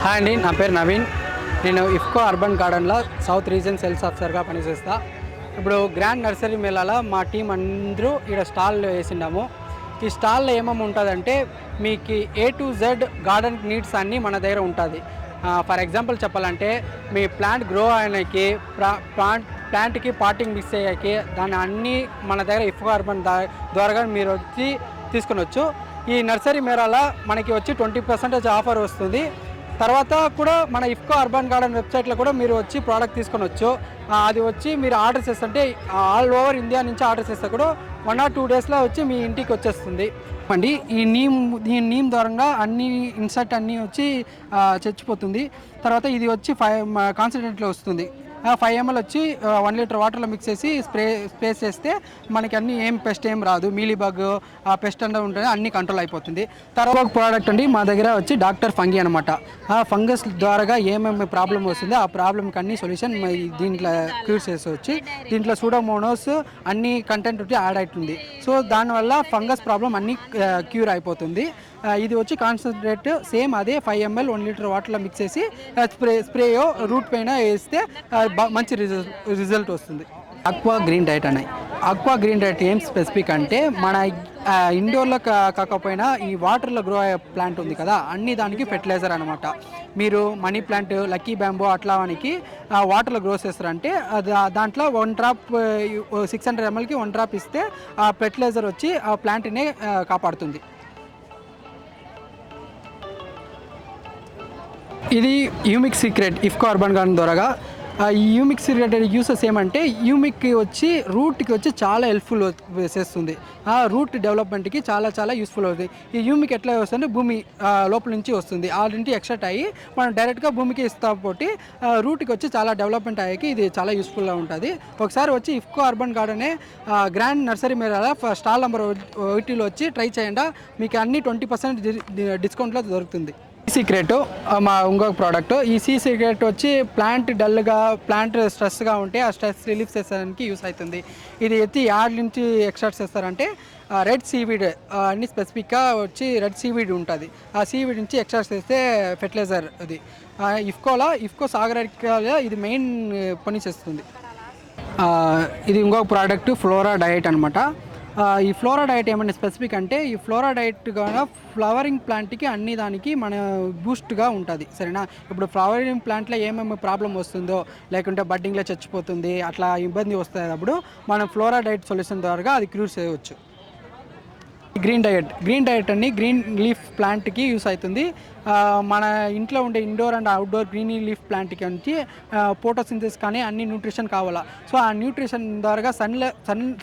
Hi అండి, నా పేరు నవీన్. నేను ఇఫ్కో అర్బన్ గార్డెన్లో సౌత్ రీజన్ సేల్స్ ఆఫీసర్గా పనిచేస్తా. ఇప్పుడు గ్రాండ్ నర్సరీ మేళాలో మా టీం అందరూ ఇక్కడ స్టాల్ వేసిండాము. ఈ స్టాల్లో ఏమేమి ఉంటుందంటే మీకు A to Z garden needs అన్నీ మన దగ్గర ఉంటుంది. ఫర్ ఎగ్జాంపుల్ చెప్పాలంటే మీ ప్లాంట్ గ్రో అయ్యడానికి ప్లాంట్కి పాటింగ్ మిక్స్ అయ్యాకి దాన్ని అన్నీ మన దగ్గర ఇఫ్కో అర్బన్ ద్వారా మీరు వచ్చి తీసుకునొచ్చు. ఈ నర్సరీ మేళాలో మనకి వచ్చి 20% ఆఫర్ వస్తుంది. తర్వాత కూడా మన ఇఫ్కో అర్బన్ గార్డెన్ వెబ్సైట్లో కూడా మీరు వచ్చి ప్రోడక్ట్ తీసుకొనొచ్చు. అది వచ్చి మీరు ఆర్డర్ చేస్తుంటే ఆల్ ఓవర్ ఇండియా నుంచి ఆర్డర్ చేస్తే కూడా 1 or 2 డేస్లో వచ్చి మీ ఇంటికి వచ్చేస్తుంది అండి. ఈ నీమ్ ద్వారా అన్ని ఇన్సెక్ట్ అన్నీ వచ్చి చచ్చిపోతుంది. తర్వాత ఇది వచ్చి 5 కాన్సన్ట్రేట్లో వస్తుంది. 5 ml వచ్చి 1 లీటర్ వాటర్లో మిక్స్ చేసి స్ప్రే చేస్తే మనకి అన్ని పెస్ట్ ఏం రాదు. మీలీబగ్ ఆ పెస్ట్ అంతా ఉంటుంది, అన్ని కంట్రోల్ అయిపోతుంది. తర్వాత ప్రోడక్ట్ అండి మా దగ్గర వచ్చి డాక్టర్ ఫంగీ అనమాట. ఆ ఫంగస్ ద్వారా ఏమేమి ప్రాబ్లం వస్తుందో ఆ ప్రాబ్లమ్కి అన్ని సొల్యూషన్ దీంట్లో క్యూర్ చేసి వచ్చి దీంట్లో సూడోమోనోస్ అన్ని కంటెంట్ వచ్చి యాడ్ అవుతుంది. సో దానివల్ల ఫంగస్ ప్రాబ్లం అన్ని క్యూర్ అయిపోతుంది. ఇది వచ్చి కాన్సన్ట్రేట్ సేమ్ అదే 5 ml 1 లీటర్ వాటర్లో మిక్స్ చేసి స్ప్రే రూట్ పైన వేస్తే మంచి రిజల్ట్ వస్తుంది. ఆక్వా గ్రీన్ డైట్ అనే ఆక్వా గ్రీన్ డైట్ ఏం స్పెసిఫిక్ అంటే మన ఇండోర్లో కాకపోయినా ఈ వాటర్లో గ్రో అయ్యే ప్లాంట్ ఉంది కదా, అన్ని దానికి ఫెర్టిలైజర్ అనమాట. మీరు మనీ ప్లాంట్, లక్కీ బ్యాంబో అట్లా వానికి వాటర్లో గ్రో చేస్తారంటే దాంట్లో 1 డ్రాప్ 600 mlకి 1 డ్రాప్ ఇస్తే ఆ ఫెర్టిలైజర్ వచ్చి ఆ ప్లాంట్ని కాపాడుతుంది. ఇది humic secret IFFCO urban garden ద్వారా. ఈ యూమిక్ సీక్రెట్ యూసెస్ ఏమంటే యూమిక్ వచ్చి రూట్కి వచ్చి చాలా హెల్ప్ఫుల్ చేస్తుంది. ఆ రూట్ డెవలప్మెంట్కి చాలా యూస్ఫుల్ అవుతుంది. ఈ యూమిక్ ఎట్లా వస్తుందంటే భూమి లోపల నుంచి వస్తుంది, ఆ నుంచి ఎక్స్ట్రాక్ట్ అయ్యి మనం డైరెక్ట్గా భూమికి ఇస్తాం. పోటీ రూట్కి వచ్చి చాలా డెవలప్మెంట్ అయ్యాకి ఇది చాలా యూస్ఫుల్గా ఉంటుంది. ఒకసారి వచ్చి ఇఫ్కో అర్బన్ గార్డెనే గ్రాండ్ నర్సరీ మేళాలో స్టాల్ నెంబర్ 1లో వచ్చి ట్రై చేయండి. మీకు అన్ని 20% డిస్కౌంట్లో దొరుకుతుంది. సీక్రెట్ మా ఇంకొక ప్రోడక్ట్. ఈ సీక్రెట్ వచ్చి ప్లాంట్ డల్గా, ప్లాంట్ స్ట్రెస్గా ఉంటే ఆ స్ట్రెస్ రిలీఫ్ చేసేదానికి యూస్ అవుతుంది. ఇది ఎత్తి యాడ్ నుంచి ఎక్స్ట్రాక్ట్ చేస్తారంటే రెడ్ సీవీడ్ అన్ని స్పెసిఫిక్గా వచ్చి రెడ్ సీవీడ్ ఉంటుంది. ఆ సీవీడ్ నుంచి ఎక్స్ట్రాక్ట్ చేస్తే ఫెర్టిలైజర్ అది ఇఫ్కో సాగరికలో ఇది మెయిన్ పని చేస్తుంది. ఇది ఇంకొక ప్రోడక్ట్ ఫ్లోరా డైట్ అనమాట. ఈ ఫ్లోరా డైట్ ఏమంటే స్పెసిఫిక్ అంటే ఈ ఫ్లోరా డైట్ కానీ ఫ్లవరింగ్ ప్లాంట్కి అన్ని దానికి మన బూస్ట్గా ఉంటుంది. సరేనా, ఇప్పుడు ఫ్లవరింగ్ ప్లాంట్లో ఏమేమి ప్రాబ్లం వస్తుందో లేకుంటే బడ్డింగ్లో చచ్చిపోతుంది అట్లా ఇబ్బంది వస్తున్నప్పుడు మనం ఫ్లోరా డైట్ సొల్యూషన్ ద్వారా అది క్యూర్ చేయవచ్చు. గ్రీన్ డైట్ అని గ్రీన్ లీఫ్ ప్లాంట్కి యూస్ అవుతుంది. మన ఇంట్లో ఉండే indoor and outdoor green leaf ప్లాంట్కి వచ్చి ఫోటోసింథసిస్ కానీ అన్ని న్యూట్రిషన్ కావాలా. సో ఆ న్యూట్రిషన్ ద్వారా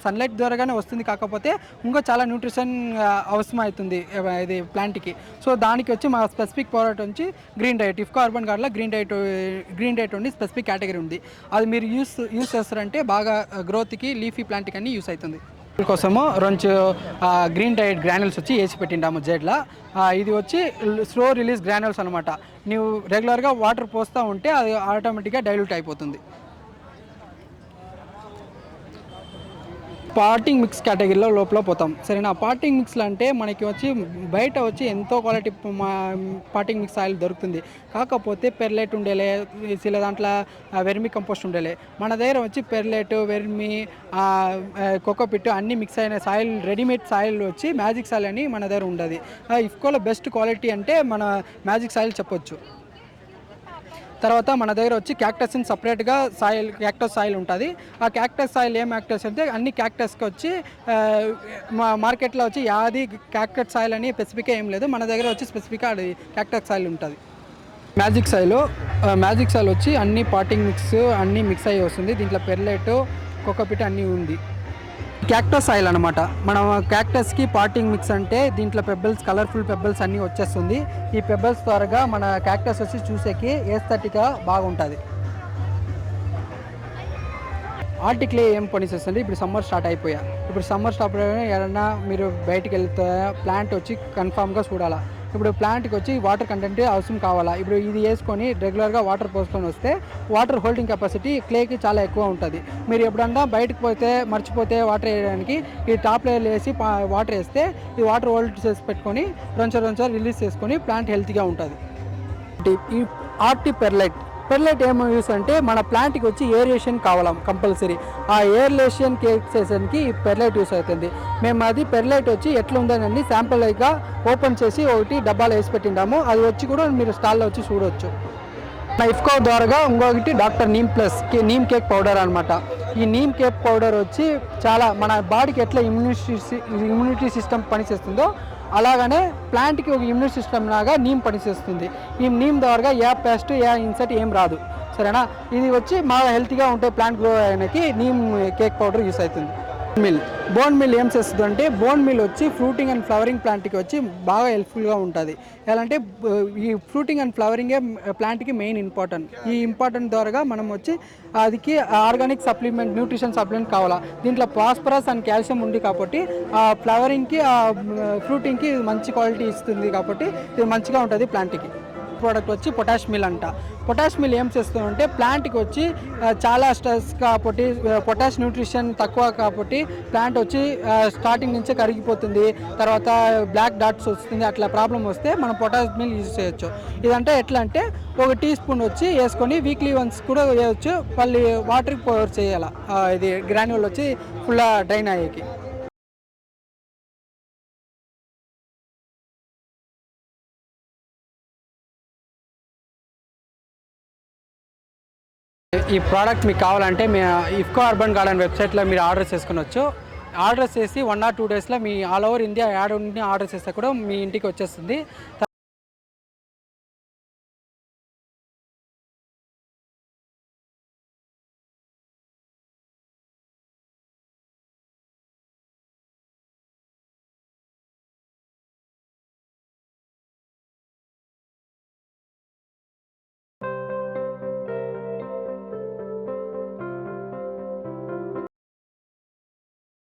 సన్లైట్ ద్వారానే వస్తుంది. కాకపోతే ఇంకా చాలా న్యూట్రిషన్ అవసరం అవుతుంది ఇది ప్లాంట్కి. సో దానికి వచ్చి మా స్పెసిఫిక్ ప్రోడక్ట్ వచ్చి గ్రీన్ డైట్. ఇఫ్కో అర్బన్ గార్డెన్లో గ్రీన్ డైట్ ఉంది, స్పెసిఫిక్ కేటగిరీ ఉంది. అది మీరు యూస్ చేస్తారంటే బాగా గ్రోత్కి లీఫీ ప్లాంట్కి అన్ని యూస్ అవుతుంది. కోసము 2 గ్రీన్ డైట్ గ్రాన్యూల్స్ వచ్చి వేసి పెట్టిండాము జెడ్లా. ఇది వచ్చి స్లో రిలీజ్ గ్రాన్యూల్స్ అనమాట. నువ్వు రెగ్యులర్గా వాటర్ పోస్తూ ఉంటే అది ఆటోమేటిక్గా డైల్యూట్ అయిపోతుంది. పాటింగ్ మిక్స్ కేటగిరీలో లోపల పోతాం. సరేనా, పాటింగ్ మిక్స్లు అంటే మనకి వచ్చి బయట వచ్చి ఎంతో క్వాలిటీ పాటింగ్ మిక్స్ ఆయిల్ దొరుకుతుంది. కాకపోతే పెర్లెట్ ఉండేలే, ఇలా దాంట్లో వెర్మి కంపోస్ట్ ఉండేలే. మన దగ్గర వచ్చి పెర్లెట్, వెర్మి, కోకోపిట్ అన్నీ మిక్స్ అయిన సాయిల్, రెడీమేడ్ సాయిల్ వచ్చి మ్యాజిక్ సాయిల్ అని మన దగ్గర ఉండదు. ఇఫ్కోలో బెస్ట్ క్వాలిటీ అంటే మన మ్యాజిక్ సాయిల్ చెప్పొచ్చు. తర్వాత మన దగ్గర వచ్చి క్యాక్టస్ని సపరేట్గా క్యాక్టస్ సాయిల్ ఉంటుంది. ఆ క్యాక్టస్ సాయిల్ ఏం క్యాక్టస్ అంటే అన్ని క్యాక్టస్కి వచ్చి మార్కెట్లో వచ్చి యాది క్యాక్టస్ సాయిల్ అని స్పెసిఫిక్గా ఏం లేదు. మన దగ్గర వచ్చి స్పెసిఫిక్గా అది క్యాక్టస్ సాయిల్ ఉంటుంది. మ్యాజిక్ సాయిల్ వచ్చి అన్ని పాటింగ్ మిక్స్ అన్నీ మిక్స్ అయ్యి వస్తుంది. దీంట్లో పెర్లెట్, కోకోపిట్ అన్నీ ఉంది. క్యాక్టస్ ఆయిల్ అనమాట. మనం క్యాక్టస్కి పాటింగ్ మిక్స్ అంటే దీంట్లో పెబ్బల్స్, కలర్ఫుల్ పెబ్బల్స్ అన్నీ వచ్చేస్తుంది. ఈ పెబ్బల్స్ ద్వారా మన క్యాక్టస్ వచ్చి చూసేకి ఏస్థెటిక్గా బాగుంటుంది. ఆర్టిక్లే ఏం పని చేస్తుంది. ఇప్పుడు సమ్మర్ స్టార్ట్ అయిపోయా. ఏదన్నా మీరు బయటికి వెళ్తే ప్లాంట్ వచ్చి కన్ఫామ్గా చూడాలా. ఇప్పుడు ప్లాంట్కి వచ్చి వాటర్ కంటెంట్ అవసరం కావాలా. ఇప్పుడు ఇది వేసుకొని రెగ్యులర్గా వాటర్ పోసుకొని వస్తే వాటర్ హోల్డింగ్ కెపాసిటీ క్లేకి చాలా ఎక్కువ ఉంటుంది. మీరు ఎప్పుడన్నా బయటకు పోతే మర్చిపోతే వాటర్ వేయడానికి ఈ టాప్ లేయర్ వేసి వాటర్ వేస్తే ఈ వాటర్ హోల్డ్ చేసి పెట్టుకొని 2 రిలీజ్ చేసుకొని ప్లాంట్ హెల్తీగా ఉంటుంది. ఈ ఆర్టీ పెర్లైట్ ఏమో యూస్ అంటే మన ప్లాంట్కి వచ్చి ఏరియేషన్ కావాలా కంపల్సరీ. ఆ ఏరియేషన్ చేసేసరికి ఈ పెర్లైట్ యూస్ అవుతుంది. మేము అది పెర్లైట్ వచ్చి ఎట్లా ఉందని శాంపుల్ గా ఓపెన్ చేసి ఒకటి డబ్బాలో వేసి పెట్టిండాము. అది వచ్చి కూడా మీరు స్టాల్లో వచ్చి చూడవచ్చు. ఇఫ్కో ద్వారా ఇంకొకటి డాక్టర్ నీమ్ కేక్ పౌడర్ అనమాట. ఈ నీమ్ కేక్ పౌడర్ వచ్చి చాలా మన బాడీకి ఎట్లా ఇమ్యూనిటీ సిస్టమ్ పనిచేస్తుందో అలాగనే ప్లాంట్కి ఒక ఇమ్యూనిటీ సిస్టమ్ లాగా నీమ్ పనిచేస్తుంది. ఈ నీమ్ ద్వారా ఏ పెస్ట్ ఏ ఇన్సెక్ట్ ఏం రాదు, సరేనా. ఇది వచ్చి బాగా హెల్తీగా ఉంటే ప్లాంట్ గ్రో అయ్యడానికి నీమ్ కేక్ పౌడర్ యూస్ అవుతుంది. బోన్ మిల్ ఏం చేస్తుంది అంటే బోన్ మిల్ వచ్చి ఫ్రూటింగ్ అండ్ ఫ్లవరింగ్ ప్లాంట్కి వచ్చి బాగా హెల్ప్ఫుల్గా ఉంటుంది. ఎలా అంటే ఈ ఫ్రూటింగ్ అండ్ ఫ్లవరింగే ప్లాంట్కి మెయిన్ ఇంపార్టెంట్. ఈ ఇంపార్టెంట్ ద్వారా మనం వచ్చి అదికి ఆర్గానిక్ సప్లిమెంట్ న్యూట్రిషన్ సప్లిమెంట్ కావాలా. దీంట్లో ఫాస్ఫరస్ అండ్ కాల్షియం ఉంది కాబట్టి ఆ ఫ్లవరింగ్కి ఆ ఫ్రూటింగ్కి మంచి క్వాలిటీ ఇస్తుంది కాబట్టి ఇది మంచిగా ఉంటుంది ప్లాంట్కి. ప్రోడక్ట్ వచ్చి పొటాష్ మిల్ అంట. పొటాష్ మిల్ ఏం చేస్తుందంటే ప్లాంట్కి వచ్చి చాలా స్ట్రెస్ కాబట్టి పొటాష్ న్యూట్రిషన్ తక్కువ కాబట్టి ప్లాంట్ వచ్చి స్టార్టింగ్ నుంచే కరిగిపోతుంది, తర్వాత బ్లాక్ డాట్స్ వస్తుంది. అట్లా ప్రాబ్లం వస్తే మనం పొటాష్ మిల్ యూజ్ చేయొచ్చు. ఇదంటే ఎట్లా అంటే ఒక టీ స్పూన్ వచ్చి వేసుకొని వీక్లీ వన్స్ కూడా వేయచ్చు. మళ్ళీ వాటర్కి పవర్ చేయాలి. ఇది గ్రాన్యూల్ వచ్చి ఫుల్ డ్రైన్ అయ్యేకి. ఈ ప్రోడక్ట్ మీకు కావాలంటే మీ ఇఫ్కో అర్బన్ గార్డెన్ వెబ్సైట్లో మీరు ఆర్డర్ చేసుకునొచ్చు. ఆర్డర్ చేసి 1 or 2 డేస్లో మీ ఆల్ ఓవర్ ఇండియా యాడ్ ఆర్డర్ చేస్తే కూడా మీ ఇంటికి వచ్చేస్తుంది.